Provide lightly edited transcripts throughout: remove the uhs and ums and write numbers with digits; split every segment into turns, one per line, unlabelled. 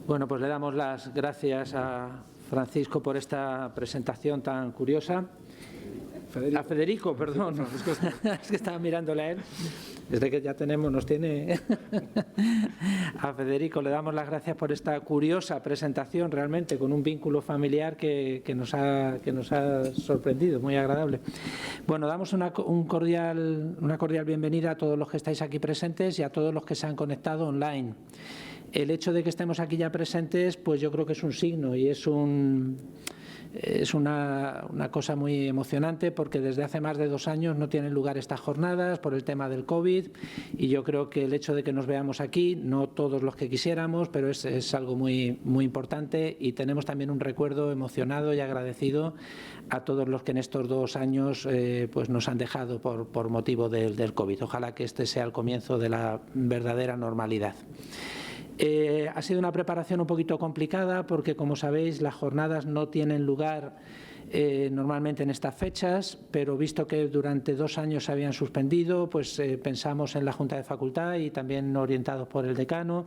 Bueno, pues le damos las gracias a Francisco por esta presentación tan curiosa. A Federico, perdón, es que estaba mirándole a él. Desde que ya nos tiene a Federico le damos las gracias por esta curiosa presentación, realmente con un vínculo familiar que nos ha sorprendido, muy agradable. Bueno, damos una cordial bienvenida a todos los que estáis aquí presentes y a todos los que se han conectado online. El hecho de que estemos aquí ya presentes, pues yo creo que es un signo y es una cosa muy emocionante, porque desde hace más de 2 años no tienen lugar estas jornadas por el tema del COVID, y yo creo que el hecho de que nos veamos aquí, no todos los que quisiéramos, pero es algo muy importante, y tenemos también un recuerdo emocionado y agradecido a todos los que en estos 2 años pues nos han dejado por motivo del COVID. Ojalá que este sea el comienzo de la verdadera normalidad. Ha sido una preparación un poquito complicada porque, como sabéis, las jornadas no tienen lugar normalmente en estas fechas, pero visto que durante 2 años se habían suspendido, pues pensamos en la Junta de Facultad y también orientados por el decano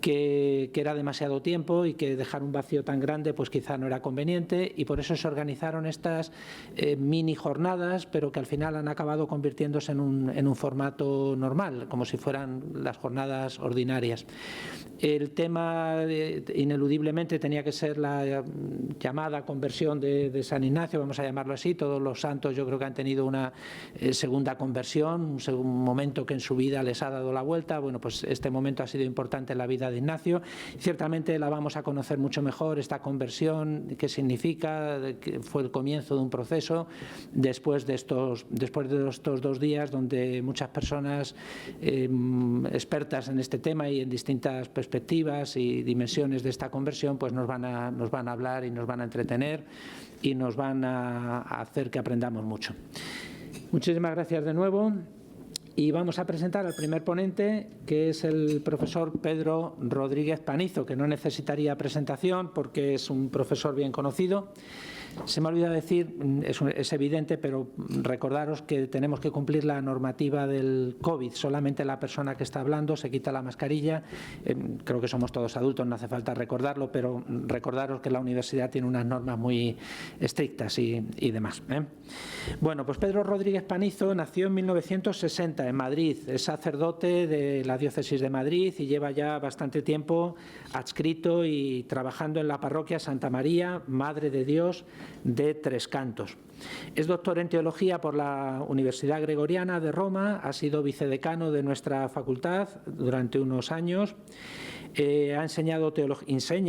que era demasiado tiempo y que dejar un vacío tan grande pues quizá no era conveniente, y por eso se organizaron estas mini jornadas, pero que al final han acabado convirtiéndose en un formato normal, como si fueran las jornadas ordinarias. El tema ineludiblemente tenía que ser la llamada conversión de San Ignacio, vamos a llamarlo así. Todos los santos yo creo que han tenido una segunda conversión, un momento que en su vida les ha dado la vuelta. Bueno, pues este momento ha sido importante en la vida de Ignacio. Ciertamente la vamos a conocer mucho mejor, esta conversión, qué significa, que fue el comienzo de un proceso después de estos 2 días donde muchas personas expertas en este tema y en distintas perspectivas y dimensiones de esta conversión pues nos van a hablar y nos van a entretener y nos van a hacer que aprendamos mucho. Muchísimas gracias de nuevo, y vamos a presentar al primer ponente, que es el profesor Pedro Rodríguez Panizo, que no necesitaría presentación porque es un profesor bien conocido. Se me ha olvidado decir, es evidente, pero recordaros que tenemos que cumplir la normativa del COVID. Solamente la persona que está hablando se quita la mascarilla. Creo que somos todos adultos, no hace falta recordarlo, pero recordaros que la universidad tiene unas normas muy estrictas y demás. Bueno, pues Pedro Rodríguez Panizo nació en 1960 en Madrid. Es sacerdote de la diócesis de Madrid y lleva ya bastante tiempo adscrito y trabajando en la parroquia Santa María, Madre de Dios, de Tres Cantos. Es doctor en Teología por la Universidad Gregoriana de Roma, ha sido vicedecano de nuestra facultad durante unos años. Enseña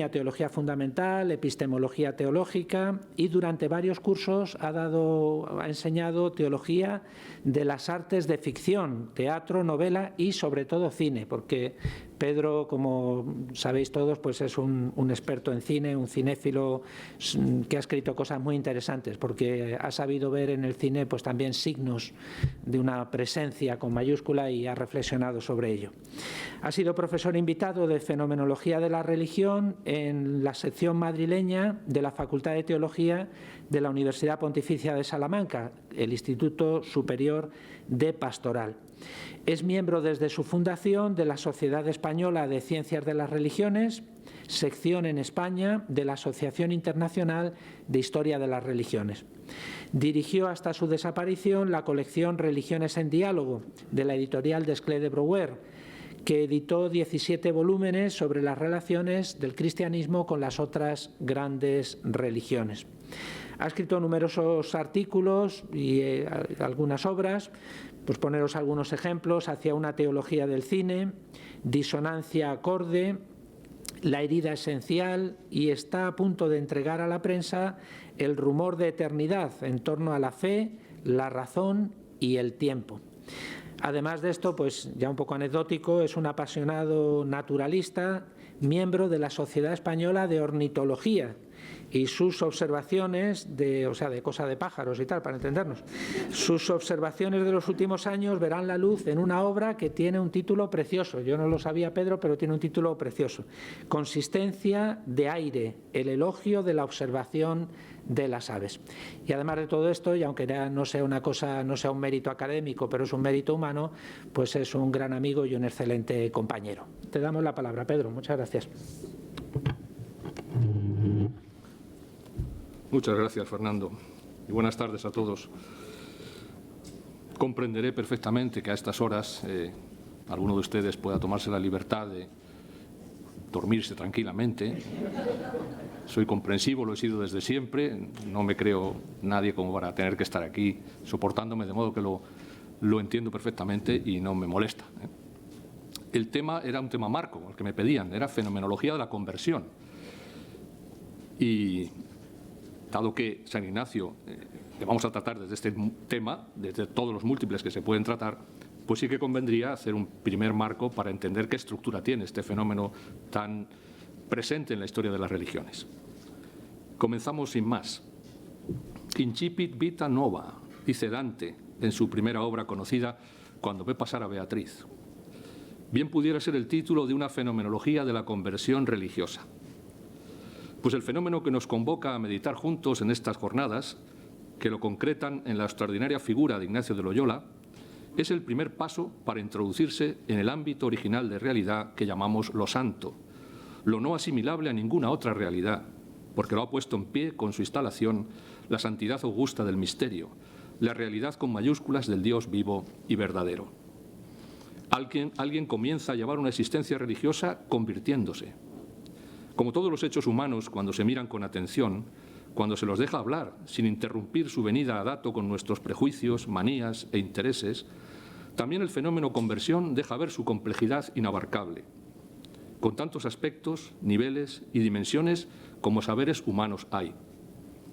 Teología Fundamental, Epistemología Teológica, y durante varios cursos ha enseñado Teología de las Artes de Ficción, Teatro, Novela y sobre todo Cine, porque Pedro, como sabéis todos, pues es un experto en cine, un cinéfilo que ha escrito cosas muy interesantes, porque ha sabido ver en el cine pues también signos de una presencia con mayúscula y ha reflexionado sobre ello. Ha sido profesor invitado de Fenomenología de la Religión en la sección madrileña de la Facultad de Teología de la Universidad Pontificia de Salamanca, el Instituto Superior de Pastoral. Es miembro desde su fundación de la Sociedad Española de Ciencias de las Religiones, sección en España de la Asociación Internacional de Historia de las Religiones. Dirigió hasta su desaparición la colección Religiones en Diálogo de la editorial Desclée de Brouwer, que editó 17 volúmenes sobre las relaciones del cristianismo con las otras grandes religiones. Ha escrito numerosos artículos y algunas obras. Pues poneros algunos ejemplos: Hacia una teología del cine, Disonancia acorde, La herida esencial, y está a punto de entregar a la prensa El rumor de eternidad, en torno a la fe, la razón y el tiempo. Además de esto, pues ya un poco anecdótico, es un apasionado naturalista, miembro de la Sociedad Española de Ornitología, y sus observaciones de cosa de pájaros y tal, para entendernos. Sus observaciones de los últimos años verán la luz en una obra que tiene un título precioso. Yo no lo sabía, Pedro, pero tiene un título precioso: Consistencia de aire, el elogio de la observación de las aves. Y además de todo esto, y aunque no sea un mérito académico, pero es un mérito humano, pues es un gran amigo y un excelente compañero. Te damos la palabra, Pedro. Muchas gracias.
Muchas gracias, Fernando, y buenas tardes a todos. Comprenderé perfectamente que a estas horas alguno de ustedes pueda tomarse la libertad de dormirse tranquilamente. Soy comprensivo, lo he sido desde siempre, no me creo nadie como para tener que estar aquí soportándome, de modo que lo entiendo perfectamente y no me molesta. El tema era un tema marco, el que me pedían, era fenomenología de la conversión. Y dado que San Ignacio le vamos a tratar desde este tema, desde todos los múltiples que se pueden tratar, pues sí que convendría hacer un primer marco para entender qué estructura tiene este fenómeno tan presente en la historia de las religiones. Comenzamos sin más. Incipit vita nova, dice Dante en su primera obra conocida, Cuando ve pasar a Beatriz. Bien pudiera ser el título de una fenomenología de la conversión religiosa. Pues el fenómeno que nos convoca a meditar juntos en estas jornadas, que lo concretan en la extraordinaria figura de Ignacio de Loyola, es el primer paso para introducirse en el ámbito original de realidad que llamamos lo santo, lo no asimilable a ninguna otra realidad, porque lo ha puesto en pie con su instalación la santidad augusta del misterio, la realidad con mayúsculas del Dios vivo y verdadero. Alguien comienza a llevar una existencia religiosa convirtiéndose. Como todos los hechos humanos, cuando se miran con atención, cuando se los deja hablar sin interrumpir su venida a dato con nuestros prejuicios, manías e intereses, también el fenómeno conversión deja ver su complejidad inabarcable, con tantos aspectos, niveles y dimensiones como saberes humanos hay,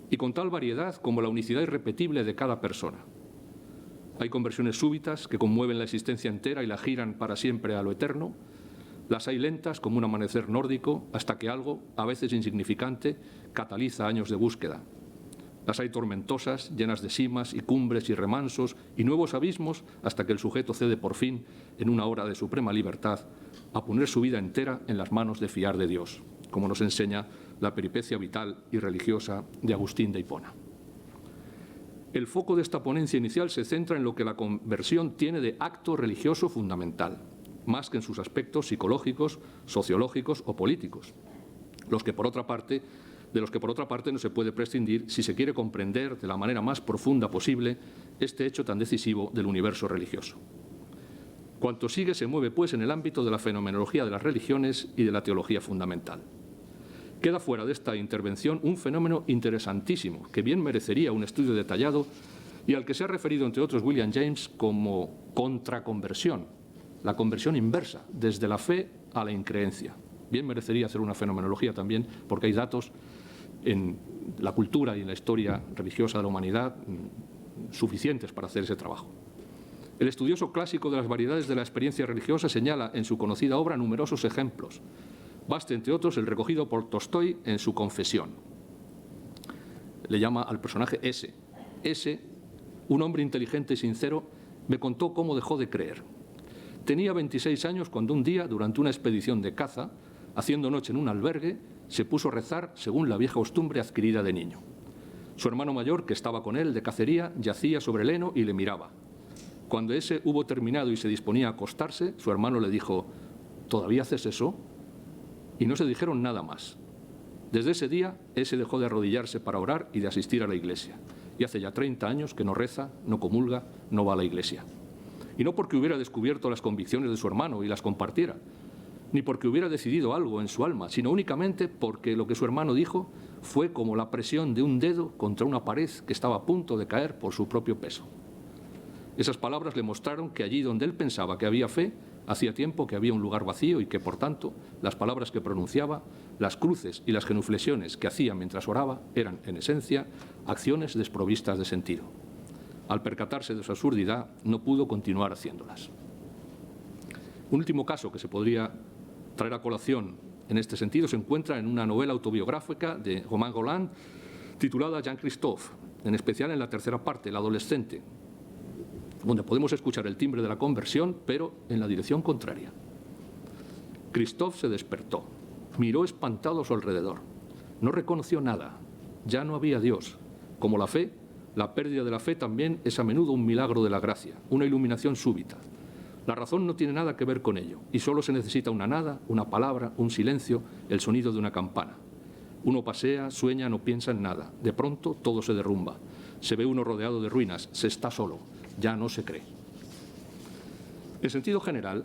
y con tal variedad como la unicidad irrepetible de cada persona. Hay conversiones súbitas que conmueven la existencia entera y la giran para siempre a lo eterno. Las hay lentas como un amanecer nórdico hasta que algo, a veces insignificante, cataliza años de búsqueda. Las hay tormentosas, llenas de cimas y cumbres y remansos y nuevos abismos hasta que el sujeto cede por fin, en una hora de suprema libertad, a poner su vida entera en las manos de fiar de Dios, como nos enseña la peripecia vital y religiosa de Agustín de Hipona. El foco de esta ponencia inicial se centra en lo que la conversión tiene de acto religioso fundamental, más que en sus aspectos psicológicos, sociológicos o políticos, de los que por otra parte no se puede prescindir si se quiere comprender de la manera más profunda posible este hecho tan decisivo del universo religioso. Cuanto sigue se mueve, pues, en el ámbito de la fenomenología de las religiones y de la teología fundamental. Queda fuera de esta intervención un fenómeno interesantísimo que bien merecería un estudio detallado y al que se ha referido, entre otros, William James como contraconversión, la conversión inversa, desde la fe a la increencia. Bien merecería hacer una fenomenología también, porque hay datos en la cultura y en la historia religiosa de la humanidad suficientes para hacer ese trabajo. El estudioso clásico de las variedades de la experiencia religiosa señala en su conocida obra numerosos ejemplos. Baste, entre otros, el recogido por Tolstói en su Confesión. Le llama al personaje S. S, un hombre inteligente y sincero, me contó cómo dejó de creer. Tenía 26 años cuando un día, durante una expedición de caza, haciendo noche en un albergue, se puso a rezar según la vieja costumbre adquirida de niño. Su hermano mayor, que estaba con él de cacería, yacía sobre el heno y le miraba. Cuando ese hubo terminado y se disponía a acostarse, su hermano le dijo, ¿todavía haces eso? Y no se dijeron nada más. Desde ese día, ese dejó de arrodillarse para orar y de asistir a la iglesia. Y hace ya 30 años que no reza, no comulga, no va a la iglesia. Y no porque hubiera descubierto las convicciones de su hermano y las compartiera, ni porque hubiera decidido algo en su alma, sino únicamente porque lo que su hermano dijo fue como la presión de un dedo contra una pared que estaba a punto de caer por su propio peso. Esas palabras le mostraron que allí donde él pensaba que había fe, hacía tiempo que había un lugar vacío y que, por tanto, las palabras que pronunciaba, las cruces y las genuflexiones que hacía mientras oraba eran, en esencia, acciones desprovistas de sentido. Al percatarse de su absurdidad, no pudo continuar haciéndolas. Un último caso que se podría traer a colación en este sentido se encuentra en una novela autobiográfica de Romain Rolland titulada Jean-Christophe, en especial en la tercera parte, El adolescente, donde podemos escuchar el timbre de la conversión, pero en la dirección contraria. Christophe se despertó, miró espantado a su alrededor. No reconoció nada, ya no había Dios. Como la fe, la pérdida de la fe también es a menudo un milagro de la gracia, una iluminación súbita. La razón no tiene nada que ver con ello, y solo se necesita una nada, una palabra, un silencio, el sonido de una campana. Uno pasea, sueña, no piensa en nada. De pronto todo se derrumba. Se ve uno rodeado de ruinas, se está solo, ya no se cree. En sentido general,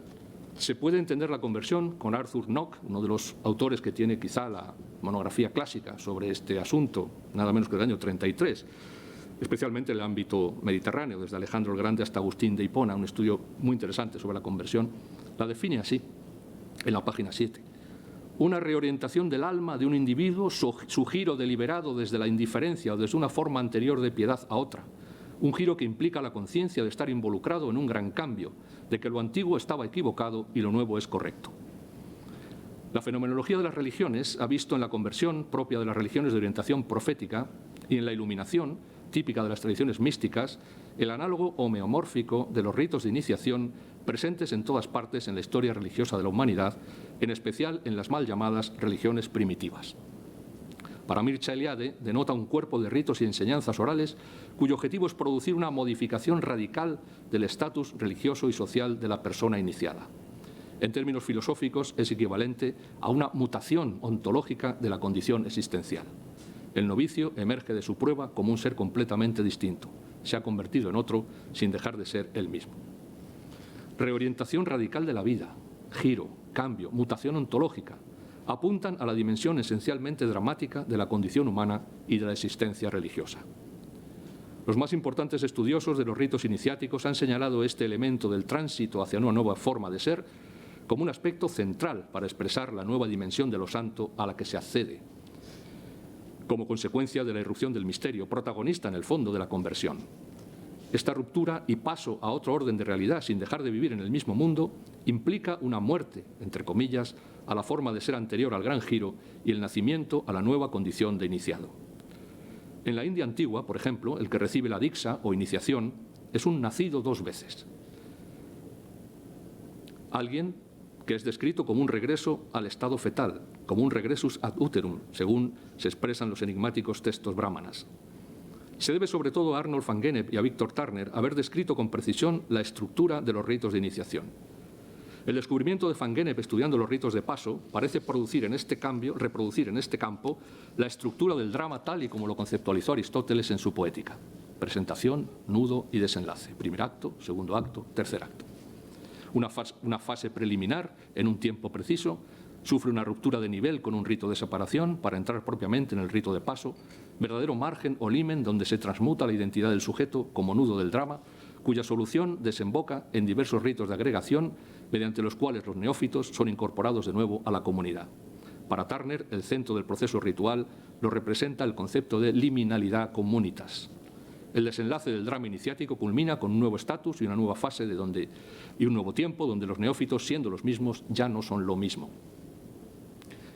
se puede entender la conversión con Arthur Nock, uno de los autores que tiene quizá la monografía clásica sobre este asunto, nada menos que del año 33, especialmente en el ámbito mediterráneo, desde Alejandro el Grande hasta Agustín de Hipona, un estudio muy interesante sobre la conversión. La define así, en la página 7. Una reorientación del alma de un individuo, su giro deliberado desde la indiferencia o desde una forma anterior de piedad a otra. Un giro que implica la conciencia de estar involucrado en un gran cambio, de que lo antiguo estaba equivocado y lo nuevo es correcto. La fenomenología de las religiones ha visto en la conversión propia de las religiones de orientación profética y en la iluminación, típica de las tradiciones místicas, el análogo homeomórfico de los ritos de iniciación presentes en todas partes en la historia religiosa de la humanidad, en especial en las mal llamadas religiones primitivas. Para Mircea Eliade denota un cuerpo de ritos y enseñanzas orales cuyo objetivo es producir una modificación radical del estatus religioso y social de la persona iniciada. En términos filosóficos es equivalente a una mutación ontológica de la condición existencial. El novicio emerge de su prueba como un ser completamente distinto. Se ha convertido en otro sin dejar de ser él mismo. Reorientación radical de la vida, giro, cambio, mutación ontológica, apuntan a la dimensión esencialmente dramática de la condición humana y de la existencia religiosa. Los más importantes estudiosos de los ritos iniciáticos han señalado este elemento del tránsito hacia una nueva forma de ser como un aspecto central para expresar la nueva dimensión de lo santo a la que se accede, como consecuencia de la irrupción del misterio, protagonista en el fondo de la conversión. Esta ruptura y paso a otro orden de realidad sin dejar de vivir en el mismo mundo implica una muerte, entre comillas, a la forma de ser anterior al gran giro y el nacimiento a la nueva condición de iniciado. En la India antigua, por ejemplo, el que recibe la diksha o iniciación es un nacido dos veces. Alguien que es descrito como un regreso al estado fetal, como un regressus ad uterum, según se expresan los enigmáticos textos brahmanas. Se debe sobre todo a Arnold van Gennep y a Victor Turner haber descrito con precisión la estructura de los ritos de iniciación. El descubrimiento de van Gennep estudiando los ritos de paso parece reproducir en este campo la estructura del drama tal y como lo conceptualizó Aristóteles en su Poética. Presentación, nudo y desenlace. Primer acto, segundo acto, tercer acto. Una fase preliminar en un tiempo preciso, sufre una ruptura de nivel con un rito de separación para entrar propiamente en el rito de paso, verdadero margen o limen donde se transmuta la identidad del sujeto como nudo del drama, cuya solución desemboca en diversos ritos de agregación mediante los cuales los neófitos son incorporados de nuevo a la comunidad. Para Turner, el centro del proceso ritual lo representa el concepto de liminalidad communitas. El desenlace del drama iniciático culmina con un nuevo estatus y una nueva fase y un nuevo tiempo donde los neófitos, siendo los mismos, ya no son lo mismo.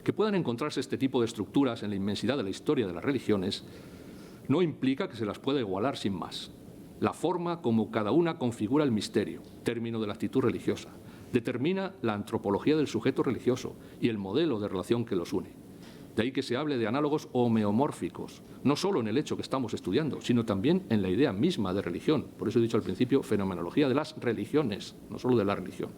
Que puedan encontrarse este tipo de estructuras en la inmensidad de la historia de las religiones no implica que se las pueda igualar sin más. La forma como cada una configura el misterio, término de la actitud religiosa, determina la antropología del sujeto religioso y el modelo de relación que los une. De ahí que se hable de análogos homeomórficos, no solo en el hecho que estamos estudiando, sino también en la idea misma de religión. Por eso he dicho al principio, fenomenología de las religiones, no solo de la religión.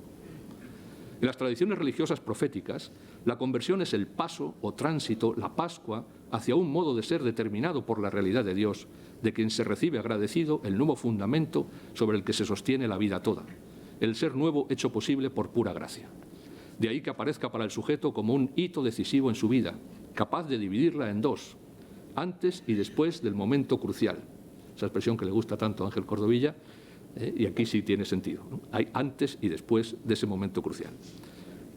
En las tradiciones religiosas proféticas, la conversión es el paso o tránsito, la Pascua, hacia un modo de ser determinado por la realidad de Dios, de quien se recibe agradecido el nuevo fundamento sobre el que se sostiene la vida toda, el ser nuevo hecho posible por pura gracia. De ahí que aparezca para el sujeto como un hito decisivo en su vida, capaz de dividirla en dos, antes y después del momento crucial. Esa expresión que le gusta tanto a Ángel Cordovilla, y aquí sí tiene sentido, ¿no? Hay antes y después de ese momento crucial.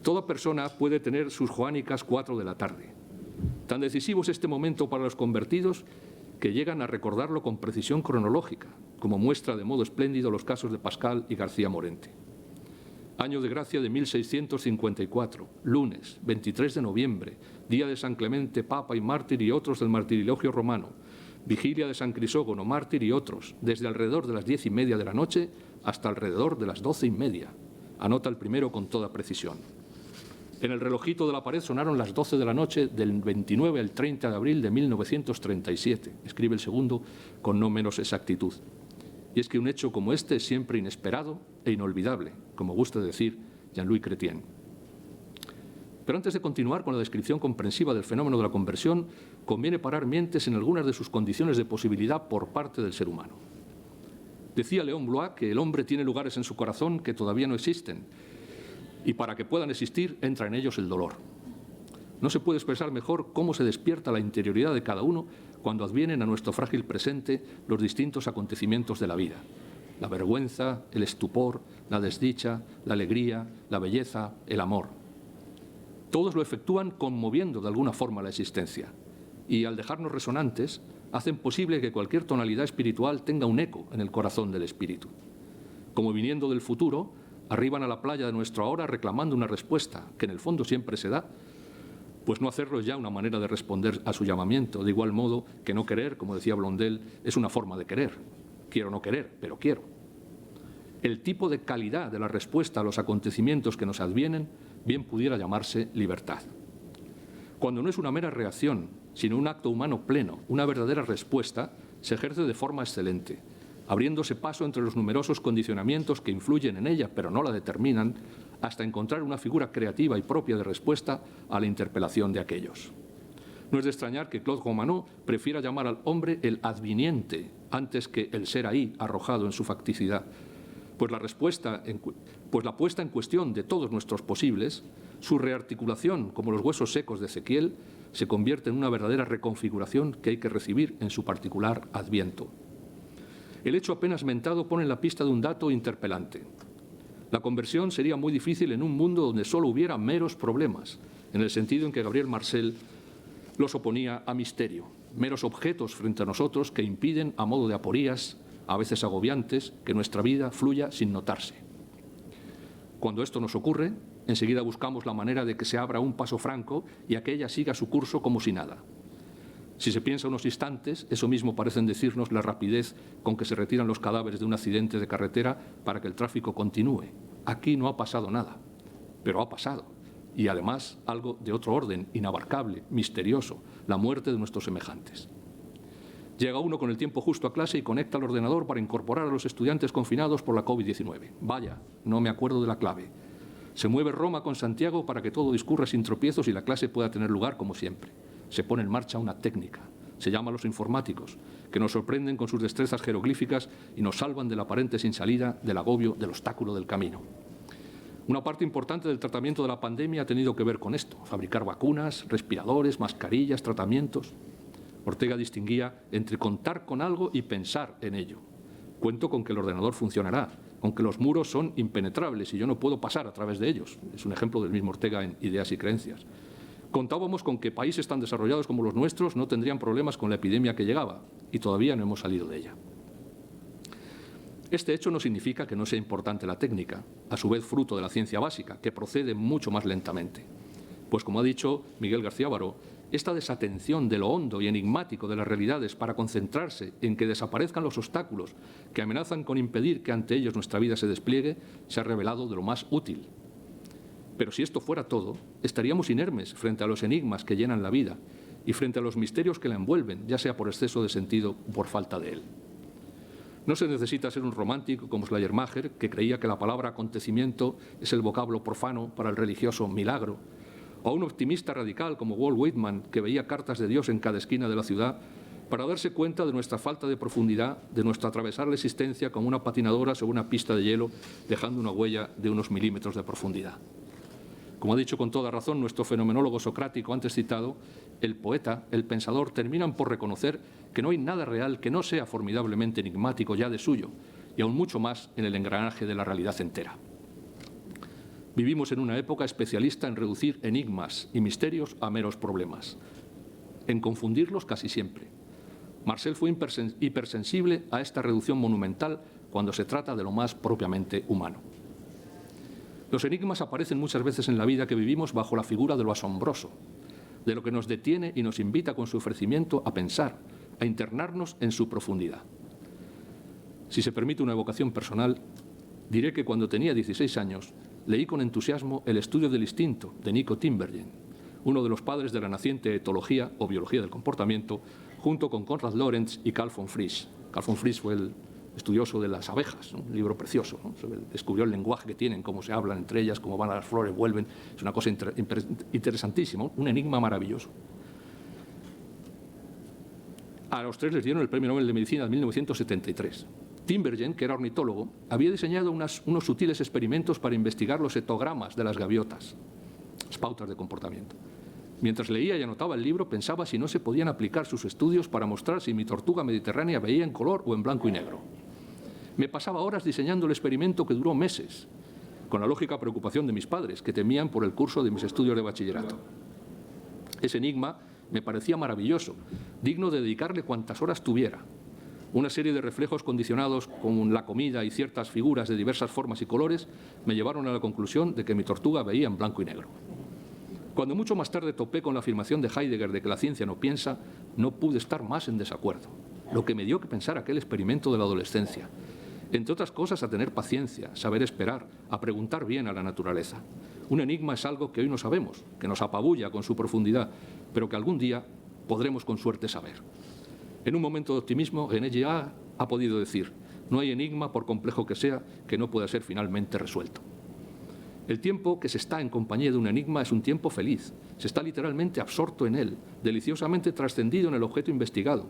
Toda persona puede tener sus joánicas 4 de la tarde. Tan decisivo es este momento para los convertidos que llegan a recordarlo con precisión cronológica, como muestra de modo espléndido los casos de Pascal y García Morente. Año de gracia de 1654, lunes, 23 de noviembre, día de San Clemente, Papa y mártir y otros del martirilogio romano, vigilia de San Crisógono, mártir y otros, desde alrededor de las 10:30 de la noche hasta alrededor de las 12:30. Anota el primero con toda precisión. En el relojito de la pared sonaron las 12 de la noche del 29 al 30 de abril de 1937, escribe el segundo con no menos exactitud. Y es que un hecho como este es siempre inesperado e inolvidable, como gusta decir Jean-Louis Chrétien. Pero antes de continuar con la descripción comprensiva del fenómeno de la conversión, conviene parar mientes en algunas de sus condiciones de posibilidad por parte del ser humano. Decía Léon Blois que el hombre tiene lugares en su corazón que todavía no existen, y para que puedan existir entra en ellos el dolor. No se puede expresar mejor cómo se despierta la interioridad de cada uno cuando advienen a nuestro frágil presente los distintos acontecimientos de la vida. La vergüenza, el estupor, la desdicha, la alegría, la belleza, el amor. Todos lo efectúan conmoviendo de alguna forma la existencia y, al dejarnos resonantes, hacen posible que cualquier tonalidad espiritual tenga un eco en el corazón del espíritu. Como viniendo del futuro, arriban a la playa de nuestro ahora reclamando una respuesta, que en el fondo siempre se da, pues no hacerlo es ya una manera de responder a su llamamiento, de igual modo que no querer, como decía Blondel, es una forma de querer. Quiero no querer, pero quiero. El tipo de calidad de la respuesta a los acontecimientos que nos advienen bien pudiera llamarse libertad. Cuando no es una mera reacción, sino un acto humano pleno, una verdadera respuesta, se ejerce de forma excelente, abriéndose paso entre los numerosos condicionamientos que influyen en ella, pero no la determinan, hasta encontrar una figura creativa y propia de respuesta a la interpelación de aquellos. No es de extrañar que Claude Romanot prefiera llamar al hombre el adviniente antes que el ser ahí arrojado en su facticidad, pues la puesta en cuestión de todos nuestros posibles, su rearticulación como los huesos secos de Ezequiel, se convierte en una verdadera reconfiguración que hay que recibir en su particular adviento. El hecho apenas mentado pone en la pista de un dato interpelante. La conversión sería muy difícil en un mundo donde solo hubiera meros problemas, en el sentido en que Gabriel Marcel los oponía a misterio, meros objetos frente a nosotros que impiden, a modo de aporías, a veces agobiantes, que nuestra vida fluya sin notarse. Cuando esto nos ocurre, enseguida buscamos la manera de que se abra un paso franco y aquella siga su curso como si nada. Si se piensa unos instantes, eso mismo parecen decirnos la rapidez con que se retiran los cadáveres de un accidente de carretera para que el tráfico continúe. Aquí no ha pasado nada, pero ha pasado. Y además algo de otro orden, inabarcable, misterioso, la muerte de nuestros semejantes. Llega uno con el tiempo justo a clase y conecta el ordenador para incorporar a los estudiantes confinados por la COVID-19. Vaya, no me acuerdo de la clave. Se mueve Roma con Santiago para que todo discurra sin tropiezos y la clase pueda tener lugar como siempre. Se pone en marcha una técnica. Se llama a los informáticos, que nos sorprenden con sus destrezas jeroglíficas y nos salvan del aparente sin salida, del agobio, del obstáculo del camino. Una parte importante del tratamiento de la pandemia ha tenido que ver con esto: fabricar vacunas, respiradores, mascarillas, tratamientos. Ortega distinguía entre contar con algo y pensar en ello. Cuento con que el ordenador funcionará, aunque los muros son impenetrables y yo no puedo pasar a través de ellos. Es un ejemplo del mismo Ortega en Ideas y Creencias. Contábamos con que países tan desarrollados como los nuestros no tendrían problemas con la epidemia que llegaba, y todavía no hemos salido de ella. Este hecho no significa que no sea importante la técnica, a su vez fruto de la ciencia básica, que procede mucho más lentamente. Pues como ha dicho Miguel García Baró, esta desatención de lo hondo y enigmático de las realidades para concentrarse en que desaparezcan los obstáculos que amenazan con impedir que ante ellos nuestra vida se despliegue, se ha revelado de lo más útil. Pero si esto fuera todo, estaríamos inermes frente a los enigmas que llenan la vida y frente a los misterios que la envuelven, ya sea por exceso de sentido o por falta de él. No se necesita ser un romántico como Schleiermacher, que creía que la palabra acontecimiento es el vocablo profano para el religioso milagro, o un optimista radical como Walt Whitman, que veía cartas de Dios en cada esquina de la ciudad, para darse cuenta de nuestra falta de profundidad, de nuestro atravesar la existencia como una patinadora sobre una pista de hielo, dejando una huella de unos milímetros de profundidad. Como ha dicho con toda razón nuestro fenomenólogo socrático antes citado, el poeta, el pensador, terminan por reconocer que no hay nada real que no sea formidablemente enigmático ya de suyo, y aún mucho más en el engranaje de la realidad entera. Vivimos en una época especialista en reducir enigmas y misterios a meros problemas, en confundirlos casi siempre. Marcel fue hipersensible a esta reducción monumental cuando se trata de lo más propiamente humano. Los enigmas aparecen muchas veces en la vida que vivimos bajo la figura de lo asombroso, de lo que nos detiene y nos invita con su ofrecimiento a pensar, a internarnos en su profundidad. Si se permite una evocación personal, diré que cuando tenía 16 años leí con entusiasmo El estudio del instinto de Nico Tinbergen, uno de los padres de la naciente etología o biología del comportamiento, junto con Konrad Lorenz y Carl von Frisch. Carl von Frisch fue el estudioso de las abejas, ¿no? Un libro precioso, ¿no? Descubrió el lenguaje que tienen, cómo se hablan entre ellas, cómo van a las flores, vuelven. Es una cosa interesantísima, un enigma maravilloso. A los tres les dieron el Premio Nobel de Medicina en 1973. Tinbergen, que era ornitólogo, había diseñado unos sutiles experimentos para investigar los etogramas de las gaviotas, las pautas de comportamiento. Mientras leía y anotaba el libro, pensaba si no se podían aplicar sus estudios para mostrar si mi tortuga mediterránea veía en color o en blanco y negro. Me pasaba horas diseñando el experimento que duró meses, con la lógica preocupación de mis padres, que temían por el curso de mis estudios de bachillerato. Ese enigma me parecía maravilloso, digno de dedicarle cuantas horas tuviera. Una serie de reflejos condicionados con la comida y ciertas figuras de diversas formas y colores me llevaron a la conclusión de que mi tortuga veía en blanco y negro. Cuando mucho más tarde topé con la afirmación de Heidegger de que la ciencia no piensa, no pude estar más en desacuerdo. Lo que me dio que pensar aquel experimento de la adolescencia. Entre otras cosas, a tener paciencia, saber esperar, a preguntar bien a la naturaleza. Un enigma es algo que hoy no sabemos, que nos apabulla con su profundidad, pero que algún día podremos con suerte saber. En un momento de optimismo, René Girard ha podido decir: no hay enigma, por complejo que sea, que no pueda ser finalmente resuelto. El tiempo que se está en compañía de un enigma es un tiempo feliz. Se está literalmente absorto en él, deliciosamente trascendido en el objeto investigado,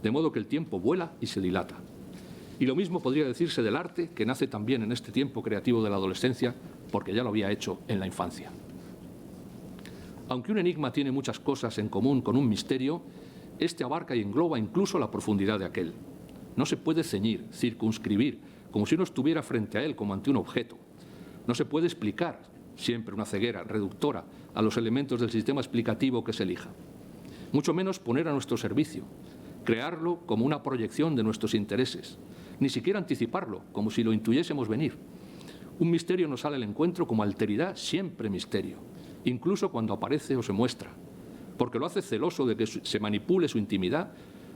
de modo que el tiempo vuela y se dilata. Y lo mismo podría decirse del arte, que nace también en este tiempo creativo de la adolescencia, porque ya lo había hecho en la infancia. Aunque un enigma tiene muchas cosas en común con un misterio, este abarca y engloba incluso la profundidad de aquel. No se puede ceñir, circunscribir, como si uno estuviera frente a él como ante un objeto. No se puede explicar, siempre una ceguera reductora, a los elementos del sistema explicativo que se elija. Mucho menos poner a nuestro servicio, crearlo como una proyección de nuestros intereses, ni siquiera anticiparlo, como si lo intuyésemos venir. Un misterio nos sale al encuentro como alteridad, siempre misterio, incluso cuando aparece o se muestra, porque lo hace celoso de que se manipule su intimidad,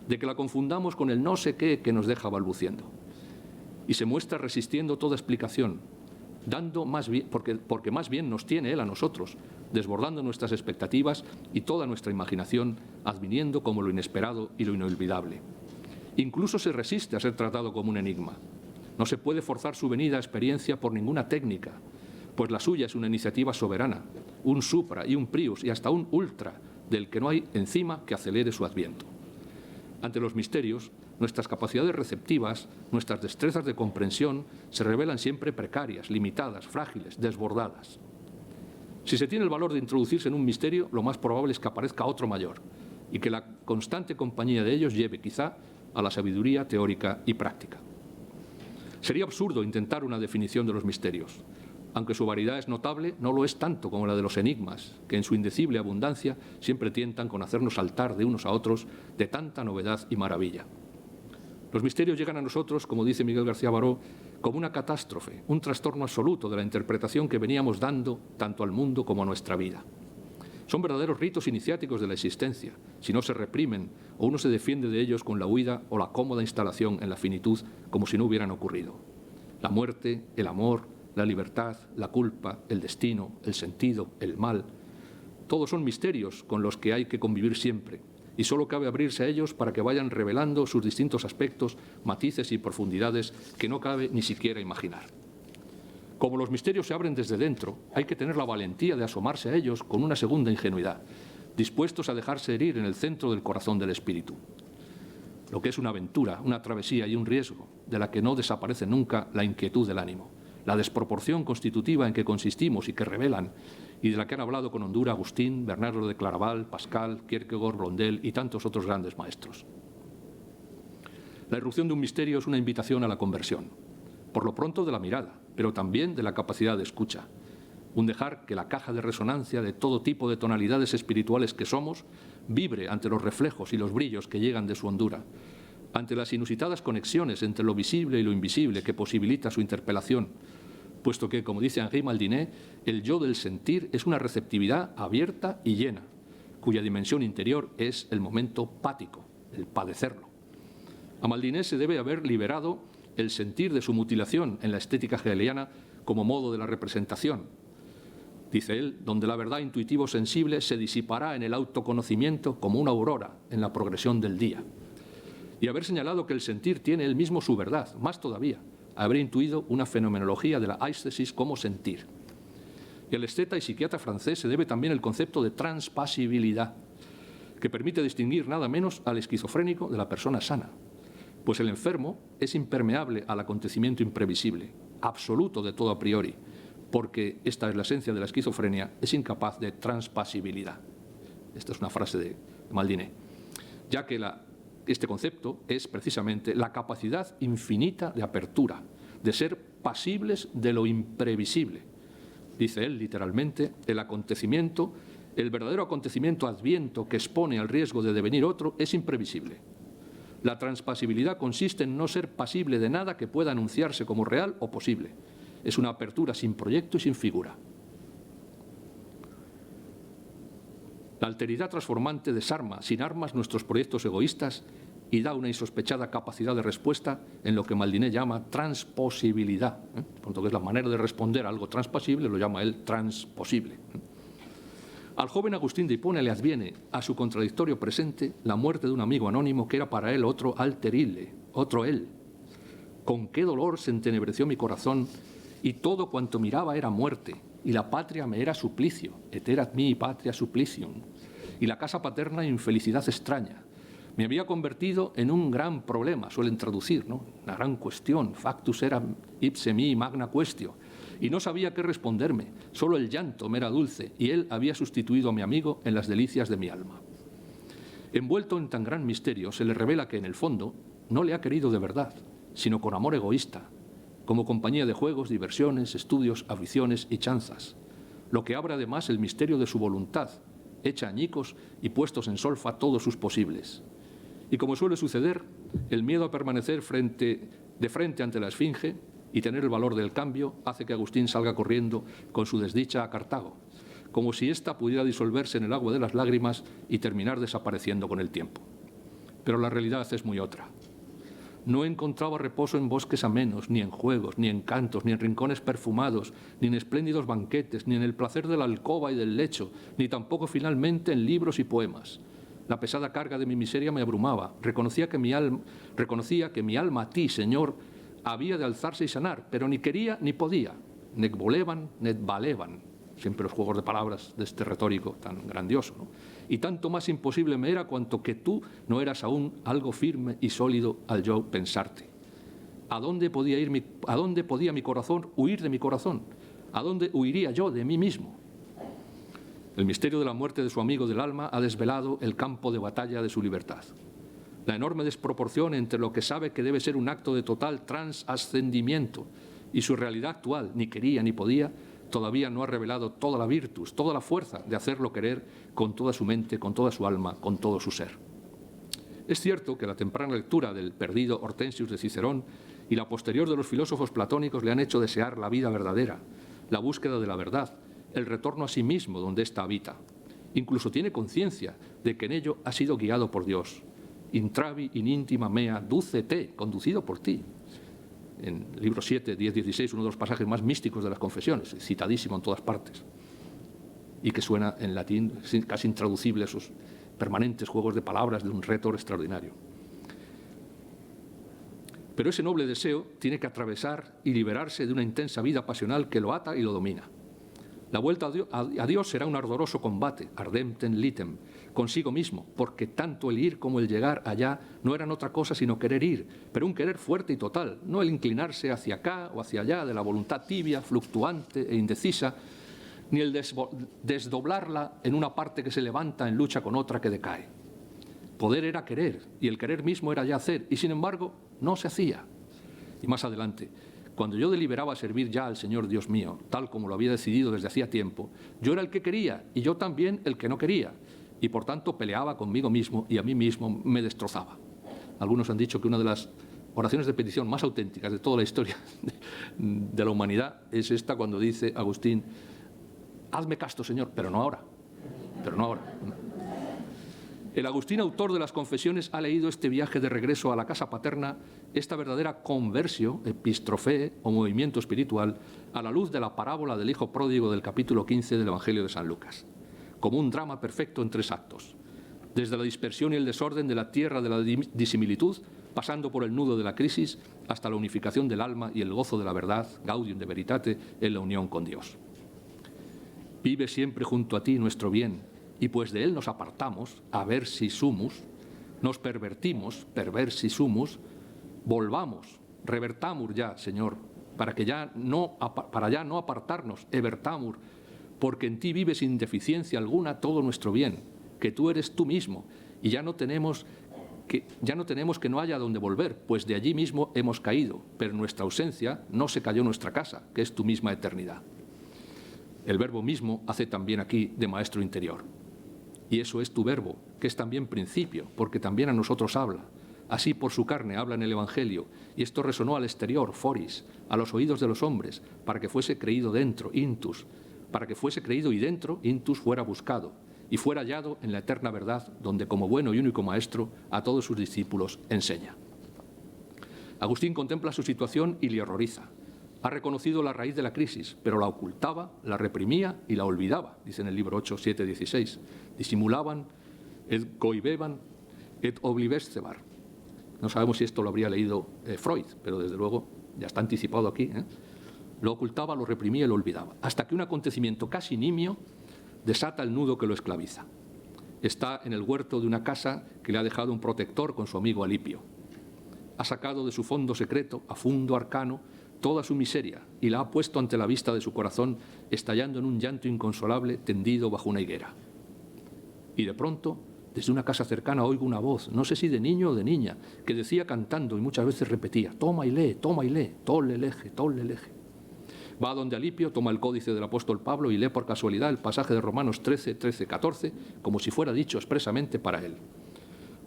de que la confundamos con el no sé qué que nos deja balbuciendo. Y se muestra resistiendo toda explicación, dando más bien, porque más bien nos tiene él a nosotros, desbordando nuestras expectativas y toda nuestra imaginación, adviniendo como lo inesperado y lo inolvidable. Incluso se resiste a ser tratado como un enigma. No se puede forzar su venida a experiencia por ninguna técnica, pues la suya es una iniciativa soberana, un supra y un prius y hasta un ultra, del que no hay encima que acelere su adviento. Ante los misterios, nuestras capacidades receptivas, nuestras destrezas de comprensión se revelan siempre precarias, limitadas, frágiles, desbordadas. Si se tiene el valor de introducirse en un misterio, lo más probable es que aparezca otro mayor y que la constante compañía de ellos lleve, quizá, a la sabiduría teórica y práctica. Sería absurdo intentar una definición de los misterios. Aunque su variedad es notable, no lo es tanto como la de los enigmas, que en su indecible abundancia siempre tientan con hacernos saltar de unos a otros de tanta novedad y maravilla. Los misterios llegan a nosotros, como dice Miguel García Baró, como una catástrofe, un trastorno absoluto de la interpretación que veníamos dando tanto al mundo como a nuestra vida. Son verdaderos ritos iniciáticos de la existencia, si no se reprimen o uno se defiende de ellos con la huida o la cómoda instalación en la finitud como si no hubieran ocurrido. La muerte, el amor, la libertad, la culpa, el destino, el sentido, el mal, todos son misterios con los que hay que convivir siempre, y solo cabe abrirse a ellos para que vayan revelando sus distintos aspectos, matices y profundidades que no cabe ni siquiera imaginar. Como los misterios se abren desde dentro, hay que tener la valentía de asomarse a ellos con una segunda ingenuidad, dispuestos a dejarse herir en el centro del corazón del espíritu. Lo que es una aventura, una travesía y un riesgo, de la que no desaparece nunca la inquietud del ánimo, la desproporción constitutiva en que consistimos y que revelan, y de la que han hablado con hondura Agustín, Bernardo de Claraval, Pascal, Kierkegaard, Blondel y tantos otros grandes maestros. La irrupción de un misterio es una invitación a la conversión, por lo pronto de la mirada, pero también de la capacidad de escucha, un dejar que la caja de resonancia de todo tipo de tonalidades espirituales que somos vibre ante los reflejos y los brillos que llegan de su hondura, ante las inusitadas conexiones entre lo visible y lo invisible que posibilita su interpelación, puesto que, como dice Henri Maldinet, el yo del sentir es una receptividad abierta y llena, cuya dimensión interior es el momento pático, el padecerlo. A Maldinet se debe haber liberado el sentir de su mutilación en la estética hegeliana como modo de la representación. Dice él, donde la verdad intuitivo-sensible se disipará en el autoconocimiento como una aurora en la progresión del día. y haber señalado que el sentir tiene él mismo su verdad, más todavía, haber intuido una fenomenología de la aistesis como sentir. El esteta y psiquiatra francés se debe también el concepto de transpasibilidad, que permite distinguir nada menos al esquizofrénico de la persona sana, pues el enfermo es impermeable al acontecimiento imprevisible, absoluto de todo a priori, porque esta es la esencia de la esquizofrenia, es incapaz de transpasibilidad. Esta es una frase de Maldiné, ya que este concepto es precisamente la capacidad infinita de apertura, de ser pasibles de lo imprevisible. Dice él literalmente, el verdadero acontecimiento adviento que expone al riesgo de devenir otro es imprevisible. La transpasibilidad consiste en no ser pasible de nada que pueda anunciarse como real o posible. Es una apertura sin proyecto y sin figura. La alteridad transformante desarma sin armas nuestros proyectos egoístas y da una insospechada capacidad de respuesta en lo que Maldiné llama transposibilidad. Por lo que es la manera de responder a algo transpasible, lo llama él transposible. Al joven Agustín de Hipona le adviene a su contradictorio presente la muerte de un amigo anónimo que era para él otro alter ille, otro él. Con qué dolor se entenebreció mi corazón y todo cuanto miraba era muerte y la patria me era suplicio, et erat mihi patria supplicium, y la casa paterna infelicidad extraña. Me había convertido en un gran problema, suelen traducir, ¿no? Una gran cuestión, factus era ipse mihi magna quaestio, y no sabía qué responderme, solo el llanto me era dulce, y él había sustituido a mi amigo en las delicias de mi alma. Envuelto en tan gran misterio, se le revela que en el fondo no le ha querido de verdad, sino con amor egoísta, como compañía de juegos, diversiones, estudios, aficiones y chanzas, lo que abre además el misterio de su voluntad, hecha añicos y puestos en solfa todos sus posibles. Y como suele suceder, el miedo a permanecer de frente ante la esfinge y tener el valor del cambio hace que Agustín salga corriendo con su desdicha a Cartago, como si ésta pudiera disolverse en el agua de las lágrimas y terminar desapareciendo con el tiempo. Pero la realidad es muy otra. No encontraba reposo en bosques amenos, ni en juegos, ni en cantos, ni en rincones perfumados, ni en espléndidos banquetes, ni en el placer de la alcoba y del lecho, ni tampoco finalmente en libros y poemas. La pesada carga de mi miseria me abrumaba. Reconocía que mi alma a ti, Señor, había de alzarse y sanar, pero ni quería ni podía. Nec volevan, nec valevan. Siempre los juegos de palabras de este retórico tan grandioso, ¿no? Y tanto más imposible me era cuanto que tú no eras aún algo firme y sólido al yo pensarte. ¿A dónde podía mi corazón huir de mi corazón? ¿A dónde huiría yo de mí mismo? El misterio de la muerte de su amigo del alma ha desvelado el campo de batalla de su libertad. La enorme desproporción entre lo que sabe que debe ser un acto de total transascendimiento y su realidad actual, ni quería ni podía, todavía no ha revelado toda la virtus, toda la fuerza de hacerlo querer con toda su mente, con toda su alma, con todo su ser. Es cierto que la temprana lectura del perdido Hortensius de Cicerón y la posterior de los filósofos platónicos le han hecho desear la vida verdadera, la búsqueda de la verdad, el retorno a sí mismo donde ésta habita. Incluso tiene conciencia de que en ello ha sido guiado por Dios. Intravi in intima mea duce te, conducido por ti. En el libro 7, 10, 16, uno de los pasajes más místicos de las confesiones, citadísimo en todas partes, y que suena en latín casi intraducible, esos permanentes juegos de palabras de un rétor extraordinario. Pero ese noble deseo tiene que atravesar y liberarse de una intensa vida pasional que lo ata y lo domina. La vuelta a Dios será un ardoroso combate, ardenten litem, consigo mismo, porque tanto el ir como el llegar allá no eran otra cosa sino querer ir, pero un querer fuerte y total, no el inclinarse hacia acá o hacia allá de la voluntad tibia, fluctuante e indecisa, ni el desdoblarla en una parte que se levanta en lucha con otra que decae. Poder era querer, y el querer mismo era ya hacer, y sin embargo no se hacía. Y más adelante, cuando yo deliberaba servir ya al Señor Dios mío, tal como lo había decidido desde hacía tiempo, yo era el que quería y yo también el que no quería, y por tanto peleaba conmigo mismo y a mí mismo me destrozaba. Algunos han dicho que una de las oraciones de petición más auténticas de toda la historia de la humanidad es esta cuando dice Agustín, hazme casto, Señor, pero no ahora, pero no ahora. El Agustín, autor de las Confesiones, ha leído este viaje de regreso a la casa paterna, esta verdadera conversio, epistrofé o movimiento espiritual, a la luz de la parábola del hijo pródigo del capítulo 15 del Evangelio de San Lucas, como un drama perfecto en 3 actos. desde la dispersión y el desorden de la tierra de la disimilitud, pasando por el nudo de la crisis, hasta la unificación del alma y el gozo de la verdad, gaudium de veritate, en la unión con Dios. Vive siempre junto a ti nuestro bien, y pues de él nos apartamos, a ver si sumus, nos pervertimos, perversi sumus, volvamos, revertamur ya, Señor, para ya no apartarnos, evertamur, porque en ti vive sin deficiencia alguna todo nuestro bien, que tú eres tú mismo, y ya no tenemos que no haya donde volver, pues de allí mismo hemos caído, pero en nuestra ausencia no se cayó nuestra casa, que es tu misma eternidad. El verbo mismo hace también aquí de maestro interior. Y eso es tu verbo, que es también principio, porque también a nosotros habla. Así por su carne habla en el Evangelio, y esto resonó al exterior, foris, a los oídos de los hombres, para que fuese creído dentro, intus, para que fuese creído y dentro, intus, fuera buscado, y fuera hallado en la eterna verdad, donde como bueno y único maestro a todos sus discípulos enseña. Agustín contempla su situación y le horroriza. Ha reconocido la raíz de la crisis, pero la ocultaba, la reprimía y la olvidaba, dice en el libro 8, 7, 16. Disimulaban, et cohibeban, et oblivescebar. No sabemos si esto lo habría leído Freud, pero desde luego ya está anticipado aquí. Lo ocultaba, lo reprimía y lo olvidaba, hasta que un acontecimiento casi nimio desata el nudo que lo esclaviza. Está en el huerto de una casa que le ha dejado un protector con su amigo Alipio. Ha sacado de su fondo secreto, a fundo arcano, toda su miseria y la ha puesto ante la vista de su corazón, estallando en un llanto inconsolable tendido bajo una higuera. Y de pronto, desde una casa cercana oigo una voz, no sé si de niño o de niña, que decía cantando y muchas veces repetía, toma y lee, tolle leje, tolle leje. Va a donde Alipio, toma el códice del apóstol Pablo y lee por casualidad el pasaje de Romanos 13, 13, 14, como si fuera dicho expresamente para él.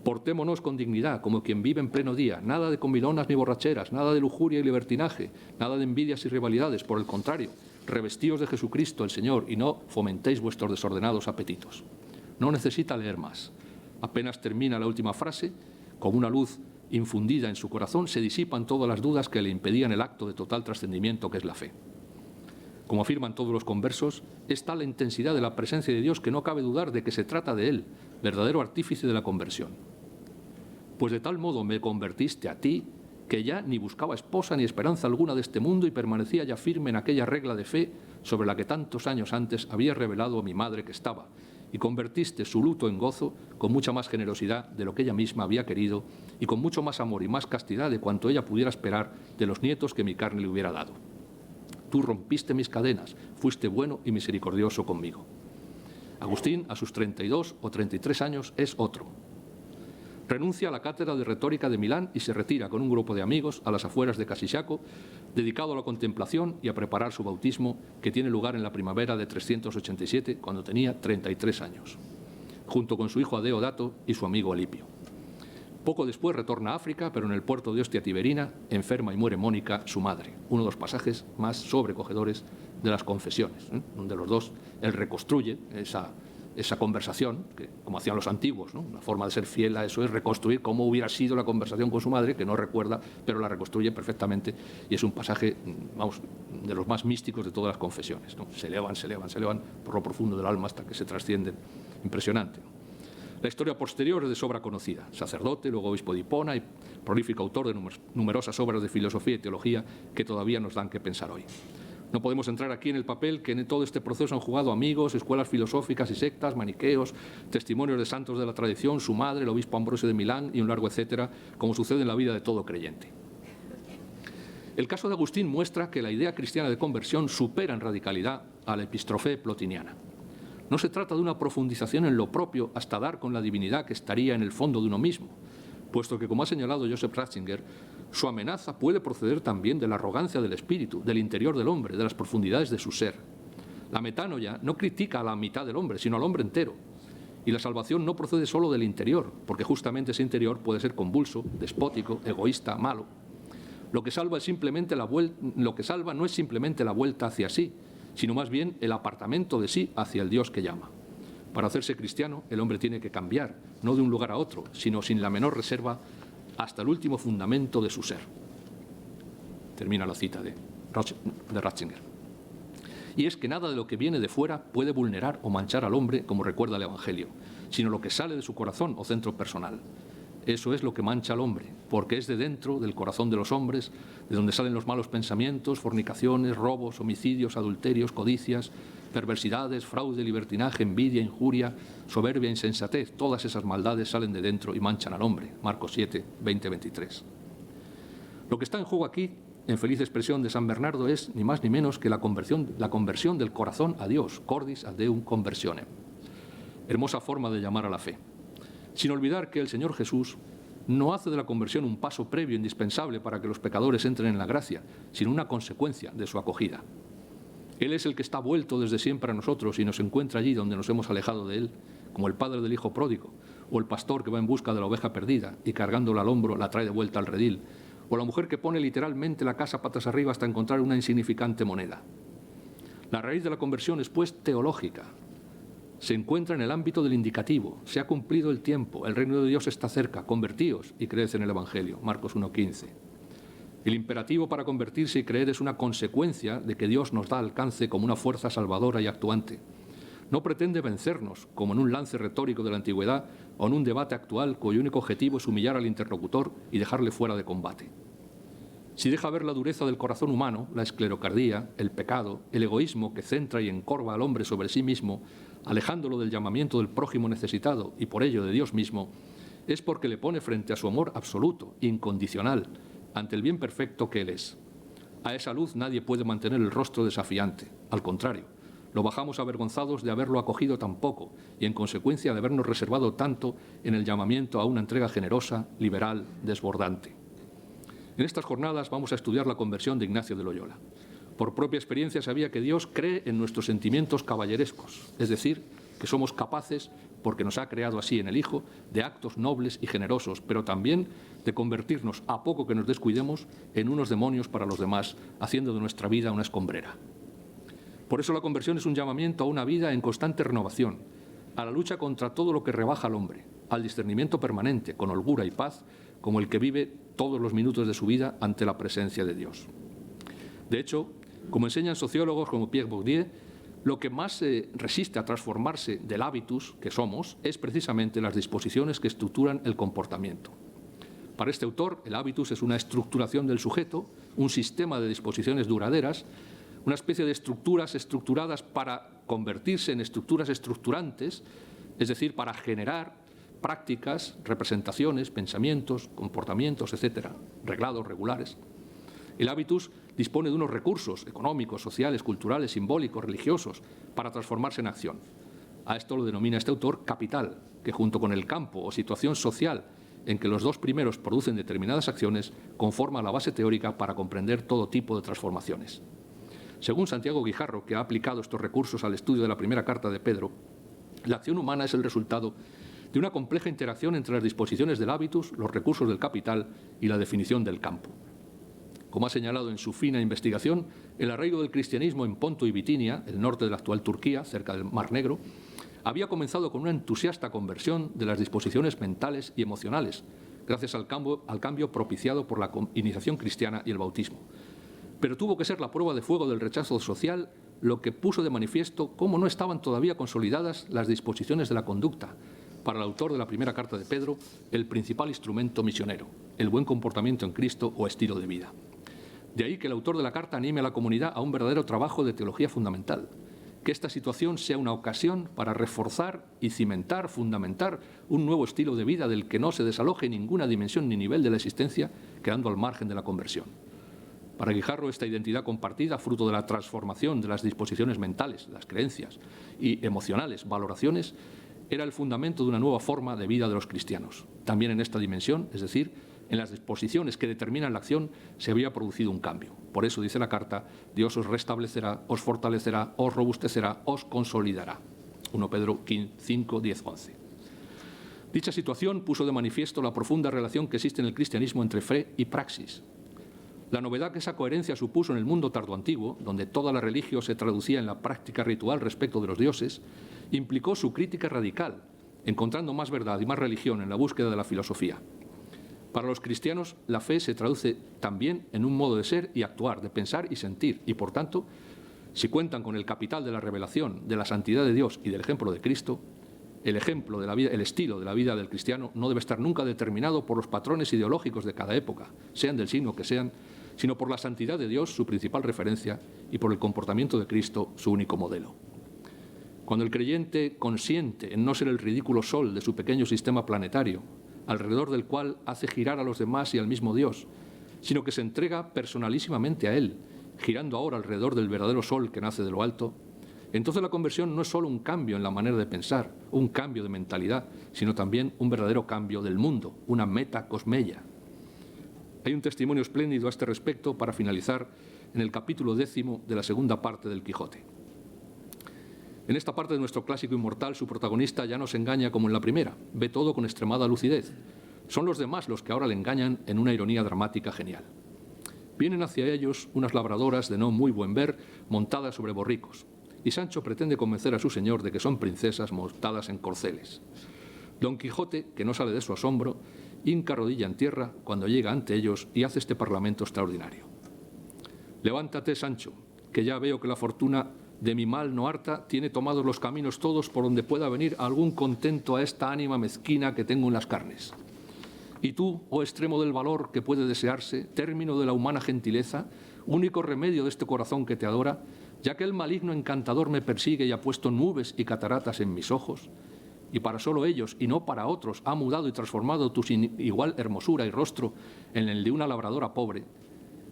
Portémonos con dignidad, como quien vive en pleno día, nada de comilonas ni borracheras, nada de lujuria y libertinaje, nada de envidias y rivalidades, por el contrario, revestíos de Jesucristo el Señor y no fomentéis vuestros desordenados apetitos. No necesita leer más. Apenas termina la última frase, como una luz infundida en su corazón, se disipan todas las dudas que le impedían el acto de total trascendimiento que es la fe. Como afirman todos los conversos, es tal la intensidad de la presencia de Dios que no cabe dudar de que se trata de Él, verdadero artífice de la conversión. Pues de tal modo me convertiste a ti, que ya ni buscaba esposa ni esperanza alguna de este mundo y permanecía ya firme en aquella regla de fe sobre la que tantos años antes había revelado a mi madre que estaba, y convertiste su luto en gozo con mucha más generosidad de lo que ella misma había querido y con mucho más amor y más castidad de cuanto ella pudiera esperar de los nietos que mi carne le hubiera dado. Tú rompiste mis cadenas, fuiste bueno y misericordioso conmigo. Agustín, a sus 32 o 33 años, es otro. Renuncia a la cátedra de retórica de Milán y se retira con un grupo de amigos a las afueras de Casisaco, dedicado a la contemplación y a preparar su bautismo, que tiene lugar en la primavera de 387, cuando tenía 33 años, junto con su hijo Adeodato y su amigo Alipio. Poco después retorna a África, pero en el puerto de Ostia Tiberina enferma y muere Mónica, su madre, uno de los pasajes más sobrecogedores de las confesiones, donde los dos, él reconstruye esa conversación, que, como hacían los antiguos, ¿no? Una forma de ser fiel a eso es reconstruir cómo hubiera sido la conversación con su madre, que no recuerda, pero la reconstruye perfectamente, y es un pasaje, vamos, de los más místicos de todas las confesiones, ¿no? Se elevan por lo profundo del alma hasta que se trascienden. Impresionante, ¿no? La historia posterior es de sobra conocida. Sacerdote, luego obispo de Hipona y prolífico autor de numerosas obras de filosofía y teología que todavía nos dan que pensar hoy. No podemos entrar aquí en el papel que en todo este proceso han jugado amigos, escuelas filosóficas y sectas, maniqueos, testimonios de santos de la tradición, su madre, el obispo Ambrosio de Milán y un largo etcétera, como sucede en la vida de todo creyente. El caso de Agustín muestra que la idea cristiana de conversión supera en radicalidad a la epistrofé plotiniana. No se trata de una profundización en lo propio hasta dar con la divinidad que estaría en el fondo de uno mismo, puesto que, como ha señalado Joseph Ratzinger, su amenaza puede proceder también de la arrogancia del espíritu, del interior del hombre, de las profundidades de su ser. La metanoia no critica a la mitad del hombre, sino al hombre entero. Y la salvación no procede solo del interior, porque justamente ese interior puede ser convulso, despótico, egoísta, malo. Lo que salva no es simplemente la vuelta hacia sí, sino más bien el apartamiento de sí hacia el Dios que llama. Para hacerse cristiano, el hombre tiene que cambiar, no de un lugar a otro, sino sin la menor reserva, hasta el último fundamento de su ser. Termina la cita de Ratzinger. Y es que nada de lo que viene de fuera puede vulnerar o manchar al hombre, como recuerda el Evangelio. sino lo que sale de su corazón o centro personal. Eso es lo que mancha al hombre, porque es de dentro del corazón de los hombres, de donde salen los malos pensamientos, fornicaciones, robos, homicidios, adulterios, codicias, perversidades, fraude, libertinaje, envidia, injuria, soberbia, insensatez. Todas esas maldades salen de dentro y manchan al hombre. Marcos 7, 20-23. Lo que está en juego aquí, en feliz expresión de San Bernardo, es ni más ni menos que la conversión del corazón a Dios, cordis ad Deum conversionem. Hermosa forma de llamar a la fe. Sin olvidar que el Señor Jesús no hace de la conversión un paso previo indispensable para que los pecadores entren en la gracia, sino una consecuencia de su acogida. Él es el que está vuelto desde siempre a nosotros y nos encuentra allí donde nos hemos alejado de Él, como el padre del hijo pródigo, o el pastor que va en busca de la oveja perdida y cargándola al hombro la trae de vuelta al redil, o la mujer que pone literalmente la casa patas arriba hasta encontrar una insignificante moneda. La raíz de la conversión es, pues, teológica. Se encuentra en el ámbito del indicativo. Se ha cumplido el tiempo, el reino de Dios está cerca, convertíos y creed en el Evangelio. Marcos 1:15. El imperativo para convertirse y creer es una consecuencia de que Dios nos da alcance como una fuerza salvadora y actuante. No pretende vencernos, como en un lance retórico de la antigüedad o en un debate actual cuyo único objetivo es humillar al interlocutor y dejarle fuera de combate. Si deja ver la dureza del corazón humano, la esclerocardía, el pecado, el egoísmo que centra y encorva al hombre sobre sí mismo, alejándolo del llamamiento del prójimo necesitado y por ello de Dios mismo, es porque le pone frente a su amor absoluto, incondicional, ante el bien perfecto que Él es. A esa luz nadie puede mantener el rostro desafiante. Al contrario, lo bajamos avergonzados de haberlo acogido tan poco y en consecuencia de habernos reservado tanto en el llamamiento a una entrega generosa, liberal, desbordante. En estas jornadas vamos a estudiar la conversión de Ignacio de Loyola. Por propia experiencia sabía que Dios cree en nuestros sentimientos caballerescos, es decir, que somos capaces, porque nos ha creado así en el Hijo, de actos nobles y generosos, pero también de convertirnos, a poco que nos descuidemos, en unos demonios para los demás, haciendo de nuestra vida una escombrera. Por eso la conversión es un llamamiento a una vida en constante renovación, a la lucha contra todo lo que rebaja al hombre, al discernimiento permanente, con holgura y paz, como el que vive todos los minutos de su vida ante la presencia de Dios. De hecho, como enseñan sociólogos como Pierre Bourdieu, lo que más se resiste a transformarse del hábitus que somos es precisamente las disposiciones que estructuran el comportamiento. Para este autor, el hábitus es una estructuración del sujeto, un sistema de disposiciones duraderas, una especie de estructuras estructuradas para convertirse en estructuras estructurantes, es decir, para generar prácticas, representaciones, pensamientos, comportamientos, etcétera, reglados, regulares. El hábitus dispone de unos recursos económicos, sociales, culturales, simbólicos, religiosos, para transformarse en acción. A esto lo denomina este autor capital, que junto con el campo o situación social en que los dos primeros producen determinadas acciones, conforma la base teórica para comprender todo tipo de transformaciones. Según Santiago Guijarro, que ha aplicado estos recursos al estudio de la primera carta de Pedro, la acción humana es el resultado de una compleja interacción entre las disposiciones del hábitus, los recursos del capital y la definición del campo. Como ha señalado en su fina investigación, el arraigo del cristianismo en Ponto y Bitinia, el norte de la actual Turquía, cerca del Mar Negro, había comenzado con una entusiasta conversión de las disposiciones mentales y emocionales, gracias al cambio propiciado por la iniciación cristiana y el bautismo. Pero tuvo que ser la prueba de fuego del rechazo social lo que puso de manifiesto cómo no estaban todavía consolidadas las disposiciones de la conducta, para el autor de la primera carta de Pedro, el principal instrumento misionero, el buen comportamiento en Cristo o estilo de vida. De ahí que el autor de la carta anime a la comunidad a un verdadero trabajo de teología fundamental, que esta situación sea una ocasión para reforzar y cimentar, fundamentar un nuevo estilo de vida del que no se desaloje ninguna dimensión ni nivel de la existencia, quedando al margen de la conversión. Para Guijarro, esta identidad compartida, fruto de la transformación de las disposiciones mentales, las creencias y emocionales, valoraciones, era el fundamento de una nueva forma de vida de los cristianos. También en esta dimensión, es decir, en las disposiciones que determinan la acción, se había producido un cambio. Por eso dice la carta, Dios os restablecerá, os fortalecerá, os robustecerá, os consolidará. 1 Pedro 5, 10, 11. Dicha situación puso de manifiesto la profunda relación que existe en el cristianismo entre fe y praxis. La novedad que esa coherencia supuso en el mundo tardoantiguo, donde toda la religión se traducía en la práctica ritual respecto de los dioses, implicó su crítica radical, encontrando más verdad y más religión en la búsqueda de la filosofía. Para los cristianos, la fe se traduce también en un modo de ser y actuar, de pensar y sentir, y por tanto, si cuentan con el capital de la revelación, de la santidad de Dios y del ejemplo de Cristo, El ejemplo de la vida, el estilo de la vida del cristiano no debe estar nunca determinado por los patrones ideológicos de cada época, sean del signo que sean, sino por la santidad de Dios, su principal referencia, y por el comportamiento de Cristo, su único modelo. Cuando el creyente consiente en no ser el ridículo sol de su pequeño sistema planetario, alrededor del cual hace girar a los demás y al mismo Dios, sino que se entrega personalísimamente a Él, girando ahora alrededor del verdadero sol que nace de lo alto, entonces la conversión no es solo un cambio en la manera de pensar, un cambio de mentalidad, sino también un verdadero cambio del mundo, una metacosmeia. Hay un testimonio espléndido a este respecto para finalizar en el capítulo 10 de la segunda parte del Quijote. En esta parte de nuestro clásico inmortal, su protagonista ya no se engaña como en la primera, ve todo con extremada lucidez. Son los demás los que ahora le engañan en una ironía dramática genial. Vienen hacia ellos unas labradoras de no muy buen ver, montadas sobre borricos, y Sancho pretende convencer a su señor de que son princesas montadas en corceles. Don Quijote, que no sale de su asombro, hinca rodilla en tierra cuando llega ante ellos y hace este parlamento extraordinario. Levántate, Sancho, que ya veo que la fortuna de mi mal no harta tiene tomados los caminos todos por donde pueda venir algún contento a esta ánima mezquina que tengo en las carnes. Y tú, oh extremo del valor que puede desearse, término de la humana gentileza, único remedio de este corazón que te adora, ya que el maligno encantador me persigue y ha puesto nubes y cataratas en mis ojos, y para solo ellos y no para otros ha mudado y transformado tu sin igual hermosura y rostro en el de una labradora pobre,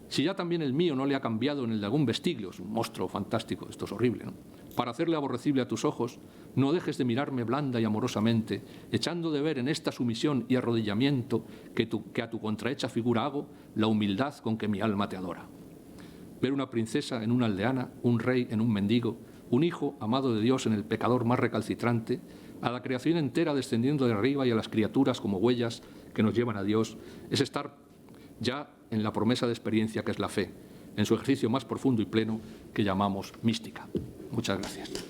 si ya también el mío no le ha cambiado en el de algún vestiglo, es un monstruo fantástico, esto es horrible, ¿no?, para hacerle aborrecible a tus ojos, no dejes de mirarme blanda y amorosamente, echando de ver en esta sumisión y arrodillamiento que a tu contrahecha figura hago, la humildad con que mi alma te adora. Ver una princesa en una aldeana, un rey en un mendigo, un hijo amado de Dios en el pecador más recalcitrante, a la creación entera descendiendo de arriba y a las criaturas como huellas que nos llevan a Dios, es estar ya en la promesa de experiencia que es la fe, en su ejercicio más profundo y pleno que llamamos mística. Muchas gracias.